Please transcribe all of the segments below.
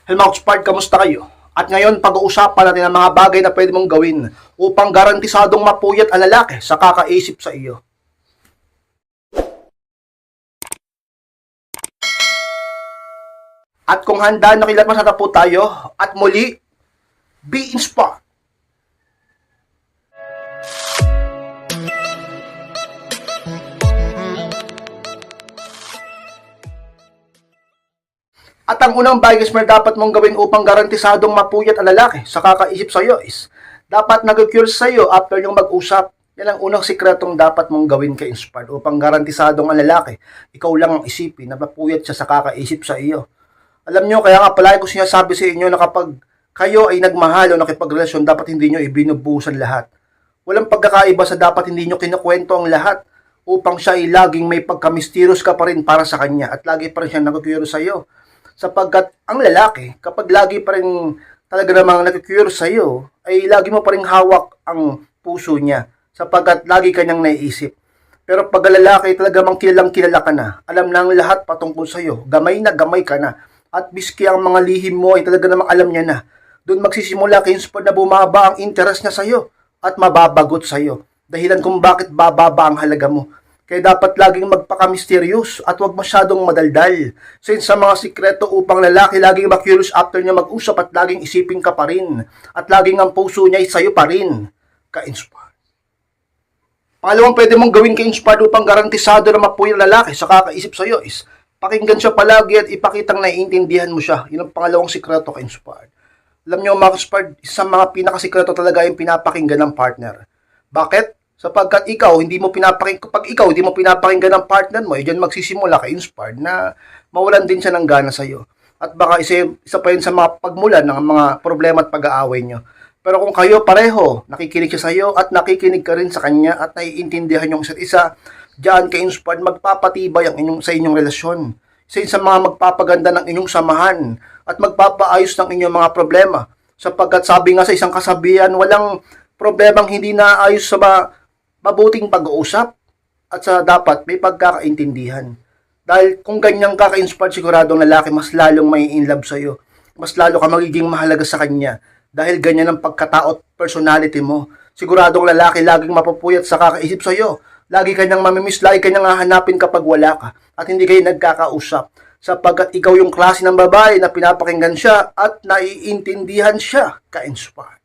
Hello mga Spark, kamusta kayo? At ngayon, pag-uusapan natin ang mga bagay na pwede mong gawin upang garantisadong mapuyat ang lalaki sa kakaisip sa iyo. At kung handa na kilat na po tayo, at muli, be inspired. At ang unang bagay na dapat mong gawin upang garantisadong mapuyat ang lalaki sa kakaisip sa iyo is dapat nag-cure sa iyo after yung mag-usap. Yan ang unang sikretong dapat mong gawin kay Inspired upang garantisadong ang lalaki, ikaw lang ang isipin na mapuyat siya sa kakaisip sa iyo. Alam nyo, kaya nga palagi ko sinasabi sa inyo na kapag kayo ay nagmahal o nakipagrelasyon, dapat hindi nyo ibinubusan lahat. Walang pagkakaiba sa dapat hindi nyo kinukwento ang lahat upang siya ay laging may pagkamisterous ka pa rin para sa kanya at lagi pa rin siya nag-cure sa iyo. Sapagkat ang lalaki, kapag lagi pa rin talaga namang nag-cure sa iyo, ay lagi mo pa rin hawak ang puso niya. Sapagkat lagi kanyang naiisip. Pero pag lalaki talaga mang kilalang kilala ka na, alam na ang lahat patungkol sa iyo, gamay na gamay ka na, at biski ang mga lihim mo ay talaga namang alam niya na, doon magsisimula kay Inspired na bumaba ang interest niya sa iyo at mababagot sa iyo. Dahilan kung bakit bababa ang halaga mo. Kaya dapat laging magpaka-mysterious at huwag masyadong madaldal. Since sa mga sikreto upang lalaki laging ma-curious after niya mag-usap at laging isipin ka pa rin. At laging ang puso niya ay sa'yo pa rin. Ka-inspired. Pangalawang pwede mong gawin ka-inspired upang garantisado na mapuy ang lalaki sa kakaisip sa'yo is pakinggan siya palagi at ipakitang naiintindihan mo siya. Yun ang pangalawang sikreto ka-inspired. Alam niyo mga ka-inspired, isang mga pinakasikreto talaga yung pinapakinggan ng partner. Bakit? Sapagkat ikaw hindi mo pinapakinggan ng partner mo, diyan magsisimula ka inspired na mawalan din siya ng gana sa iyo. At baka isa pa yun sa mga pagmulan ng mga problema at pag-aaway nyo. Pero kung kayo pareho, nakikinig siya sa iyo at nakikinig ka rin sa kanya at naiintindihan yung isa't isa, diyan ka inspired, magpapatibay ang sa inyong relasyon. Isa sa mga magpapaganda ng inyong samahan at magpapaayos ng inyong mga problema. Sapagkat sabi nga sa isang kasabihan, walang problemang hindi naayos sa mabuting pag-uusap at sa dapat may pagkakaintindihan. Dahil kung ganyan ka ka-inspired, siguradong lalaki, mas lalong may in love sa'yo. Mas lalo ka magiging mahalaga sa kanya. Dahil ganyan ang pagkatao at personality mo. Siguradong lalaki, laging mapupuyat sa kakaisip sa'yo. Lagi kanyang mamimiss, lagi kanyang hahanapin kapag wala ka. At hindi kayo nagkakausap. Sapagkat ikaw yung klase ng babae na pinapakinggan siya at naiintindihan siya ka-inspired.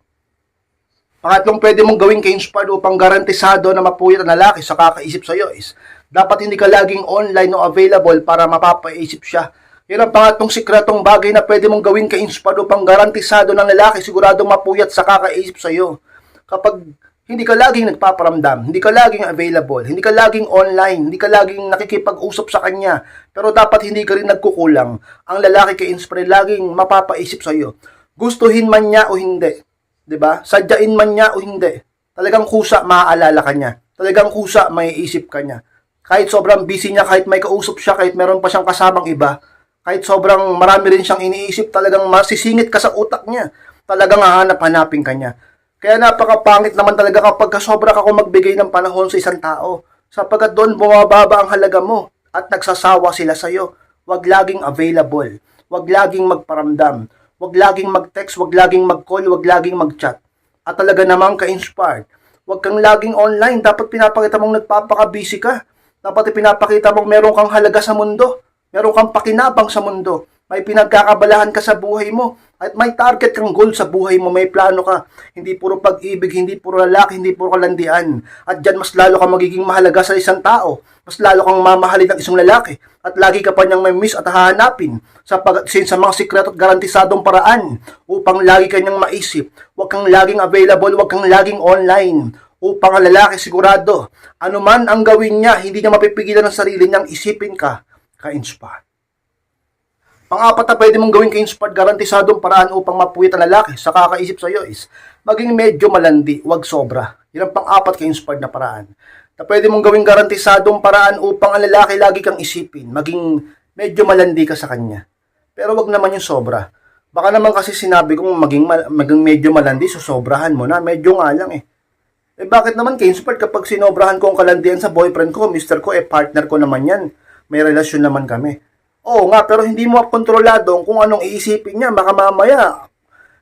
Pangatlong pwede mong gawin ka-inspired upang garantisado na mapuyat ang lalaki sa kakaisip sa iyo is dapat hindi ka laging online o available para mapapaisip siya. Yan ang pangatlong sikretong bagay na pwede mong gawin ka-inspired upang garantisado ng lalaki siguradong mapuyat sa kakaisip sa iyo. Kapag hindi ka laging nagpaparamdam, hindi ka laging available, hindi ka laging online, hindi ka laging nakikipag-usap sa kanya, pero dapat hindi ka rin nagkukulang. Ang lalaki ka-inspired laging mapapaisip sa iyo. Gustuhin man niya o hindi. 'Di ba? Sadyain man niya o hindi, talagang kusa maaalala ka niya. Talagang kusa maiisip ka niya. Kahit sobrang busy niya, kahit may kausap siya, kahit meron pa siyang kasamang iba, kahit sobrang marami rin siyang iniisip, talagang masisingit ka sa utak niya. Talagang hahanap-hanapin ka niya. Kaya napakapangit naman talaga kapag sobra ka kung magbigay ng panahon sa isang tao. Sapagkat doon bumababa ang halaga mo at nagsasawa sila sa iyo. Huwag laging available. Huwag laging magparamdam. Huwag laging mag-text, huwag laging mag-call, huwag laging mag-chat. At talaga namang ka-inspired. Huwag kang laging online. Dapat pinapakita mong nagpapaka-busy ka. Dapat pinapakita mong meron kang halaga sa mundo. Meron kang pakinabang sa mundo. May pinagkakabalahan ka sa buhay mo. At may target kang goal sa buhay mo. May plano ka. Hindi puro pag-ibig, hindi puro lalaki, hindi puro kalandian. At dyan mas lalo kang magiging mahalaga sa isang tao. Mas lalo kang mamahalin ng isang lalaki. At lagi ka pa niyang may miss at hahanapin sa mga sikreto at garantisadong paraan upang lagi kanyang maisip. Huwag kang laging available, huwag kang laging online. Upang ang lalaki sigurado, anuman ang gawin niya, hindi niya mapipigilan ng sarili niyang isipin ka, ka-inspired. Pang-apat na pwede mong gawin ka-inspired, garantisadong paraan upang mapuyat ang lalaki sa kakaisip sa iyo is maging medyo malandi, huwag sobra. Yan ang pang-apat ka-inspired na paraan. Na pwede mong gawin garantisadong paraan upang ang lalaki lagi kang isipin, maging medyo malandi ka sa kanya. Pero wag naman yung sobra. Baka naman kasi sinabi kong maging medyo malandi, so sobrahan mo na, medyo nga lang eh. Eh bakit naman ka-inspired kapag sinobrahan ko ang kalandian sa boyfriend ko, mister ko, partner ko naman yan. May relasyon naman kami. Oo nga, pero hindi mo kontrolado kung anong iisipin niya. Baka mamaya,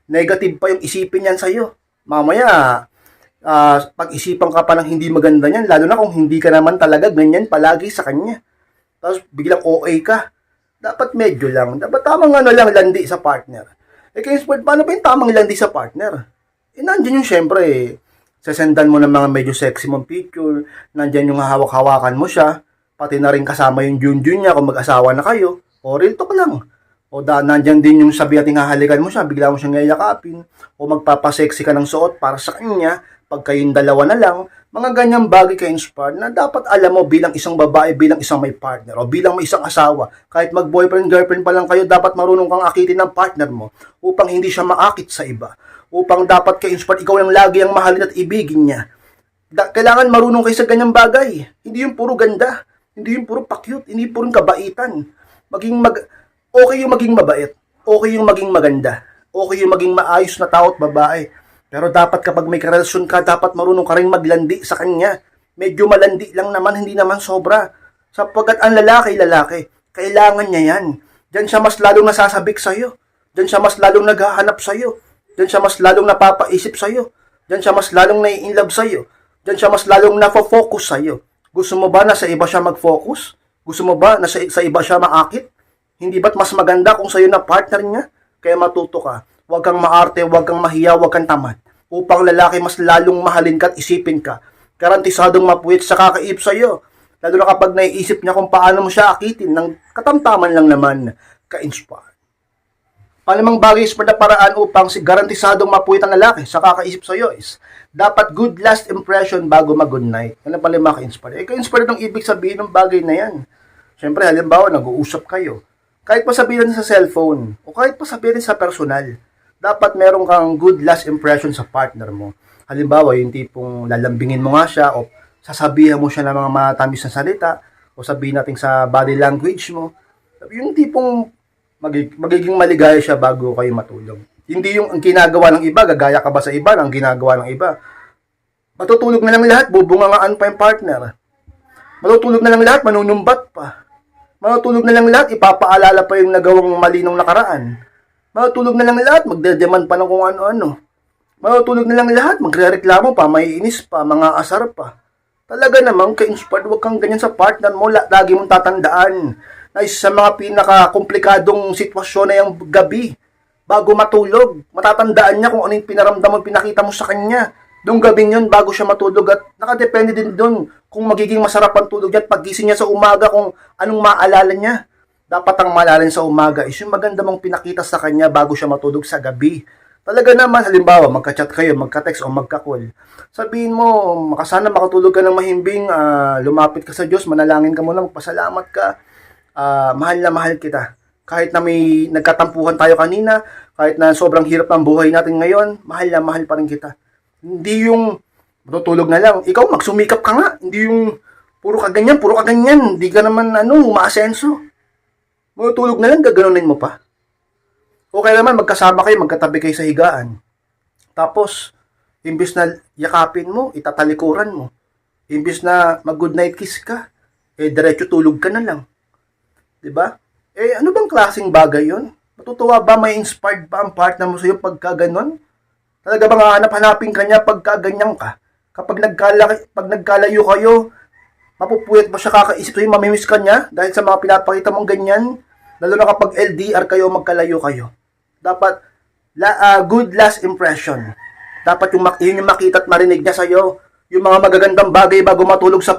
negative pa yung isipin niyan sa'yo. Mamaya, pag-isipan ka pa ng hindi maganda niyan, lalo na kung hindi ka naman talaga ganyan palagi sa kanya. Tapos biglang OA ka. Dapat medyo lang. Dapat tamang ano lang, landi sa partner. Kaya sport, paano ba yung tamang landi sa partner? Nandiyan yung syempre, sasendan mo ng mga medyo sexy mong picture, nandiyan yung hawak-hawakan mo siya, pati na rin kasama yung junjun niya kung mag-asawa na kayo, o real talk lang. O nandyan din yung sabi natin hahalikan mo siya, bigla mo siyang yayakapin, o magpapasexy ka ng suot para sa kanya, pag kayong dalawa na lang, mga ganyang bagay ka-inspired na dapat alam mo bilang isang babae, bilang isang may partner, o bilang may isang asawa, kahit mag-boyfriend, girlfriend pa lang kayo, dapat marunong kang akitin ng partner mo upang hindi siya maakit sa iba. Upang dapat ka-inspired, ikaw lang lagi ang mahalin at ibigin niya. Kailangan marunong kayo sa ganyang bagay. Hindi yung puro ganda, hindi yung puro pa-cute, hindi puro kabaitan. Okay yung maging mabait, okay yung maging maganda, okay yung maging maayos na tao at babae. Pero dapat kapag may karelasyon ka, dapat marunong ka rin maglandi sa kanya. Medyo malandi lang naman, hindi naman sobra. Sapagkat ang lalaki, kailangan niya yan. Diyan siya mas lalong nasasabik sa'yo. Diyan siya mas lalong naghahanap sa'yo. Diyan siya mas lalong napapaisip sa'yo. Diyan siya mas lalong nai-inlove sa'yo. Diyan siya mas lalong nafo-focus sa'yo. Gusto mo ba na sa iba siya mag-focus? Gusto mo ba na sa iba siya maakit? Hindi ba't mas maganda kung sa'yo na partner niya? Kaya matuto ka. Huwag kang maarte, huwag kang mahiya, huwag kang tamad. Upang lalaki mas lalong mahalin ka at isipin ka. Garantisadong mapuwit sa kakaib sa'yo. Lalo na kapag naiisip niya kung paano mo siya akitin ng katamtaman lang naman ka-inspire. Palimang bagay na paraan upang garantisadong mapuwit ang lalaki sa kakaisip sa'yo is dapat good last impression bago mag-good night. Ano pala maka-inspire? Ka-inspire ng ibig sabihin ng bagay na yan. Siyempre, halimbawa, nag-uusap kayo. Kahit pa sabihin sa cellphone, o kahit pa sabihin sa personal, dapat meron kang good last impression sa partner mo. Halimbawa, yung tipong lalambingin mo nga siya, o sasabihan mo siya ng mga matamis na salita, o sabihin natin sa body language mo, yung tipong magiging maligaya siya bago kayo matulog. Hindi yung ang ginagawa ng iba, gagaya ka ba sa iba ang ginagawa ng iba. Matutulog na lang lahat, bubungangaan pa yung partner. Matutulog na lang lahat, manunumbat pa. Matutulog na lang lahat, ipapaalala pa yung nagawang mali nung nakaraan. Matutulog na lang lahat, magdedemand pa ng kung ano-ano. Matutulog na lang lahat, magrereklamo pa, maiinis pa, mga asar pa. Talaga namang ka-inspired, huwag kang ganyan sa partner mo, lagi mong tatandaan na isa sa mga pinaka-komplikadong sitwasyon na yung gabi. Bago matulog, matatandaan niya kung ano yung pinaramdam mo, pinakita mo sa kanya. Noong gabing yun, bago siya matulog at nakadepende din doon kung magiging masarap ang tulog niya at paggising niya sa umaga kung anong maalala niya. Dapat ang maalala niya sa umaga is yung maganda mong pinakita sa kanya bago siya matulog sa gabi. Talaga naman, halimbawa, magka-chat kayo, magka-text o magka-call. Sabihin mo, sana makatulog ka ng mahimbing, lumapit ka sa Diyos, manalangin ka muna, magpasalamat ka, mahal na mahal kita. Kahit na may nagkatampuhan tayo kanina, kahit na sobrang hirap ng buhay natin ngayon, mahal na mahal pa rin kita. Hindi yung matutulog na lang. Ikaw, magsumikap ka nga. Hindi yung puro ka ganyan. Hindi ka naman, umaasenso. Matutulog na lang, gaganunin mo pa. Okay naman, magkasama kayo, magkatabi kayo sa higaan. Tapos, imbis na yakapin mo, itatalikuran mo. Imbis na mag-good night kiss ka, diretso tulog ka na lang. Diba? Ano bang klaseng bagay yun? Matutuwa ba, may inspired ba ang partner mo sa'yo pagka ganon? Talaga bang hanap-hanapin ka niya pagka ganyan ka? Kapag nagkalayo kayo, mapupuyat ba siya kakaisip sa'yo, mamimiss ka niya dahil sa mga pinapakita mong ganyan? Lalo na kapag LDR kayo, magkalayo kayo. Dapat, good last impression. Dapat yun yung makita at marinig niya sa'yo. Yung mga magagandang bagay bago matulog sa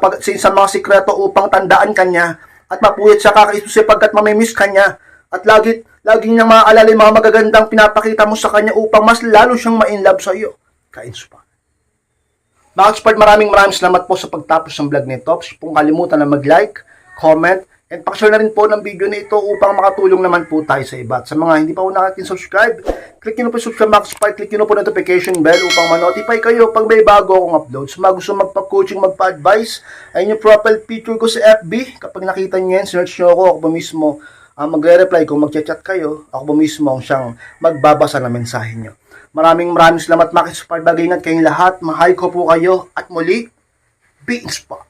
mga sikreto upang tandaan ka niya at mapuyat siya kakaisip sa'yo pagkat mamimiss ka niya. At laging niyang maaalala yung mga magagandang pinapakita mo sa kanya upang mas lalo siyang ma-inlove sa'yo. Ka-inspire. Mga expert, maraming salamat po sa pagtapos ng vlog nito. Kung kalimutan na mag-like, comment, and pakishare na rin po ng video na ito upang makatulong naman po tayo sa iba. At sa mga hindi pa po subscribe, click nyo po yung subscribe mga expert, click nyo po notification bell upang ma-notify kayo pag may bago akong upload. Sa mga gusto magpa-coaching, magpa-advise, ayun yung profile picture ko sa FB. Kapag nakita nyo yan, search nyo ako po mismo magre-reply. Kung mag-chat kayo, ako po mismo ang siyang magbabasa ng mensahe nyo. Maraming salamat mga expert. Ingat kayong lahat. Mahal ko po kayo. At muli, be inspired.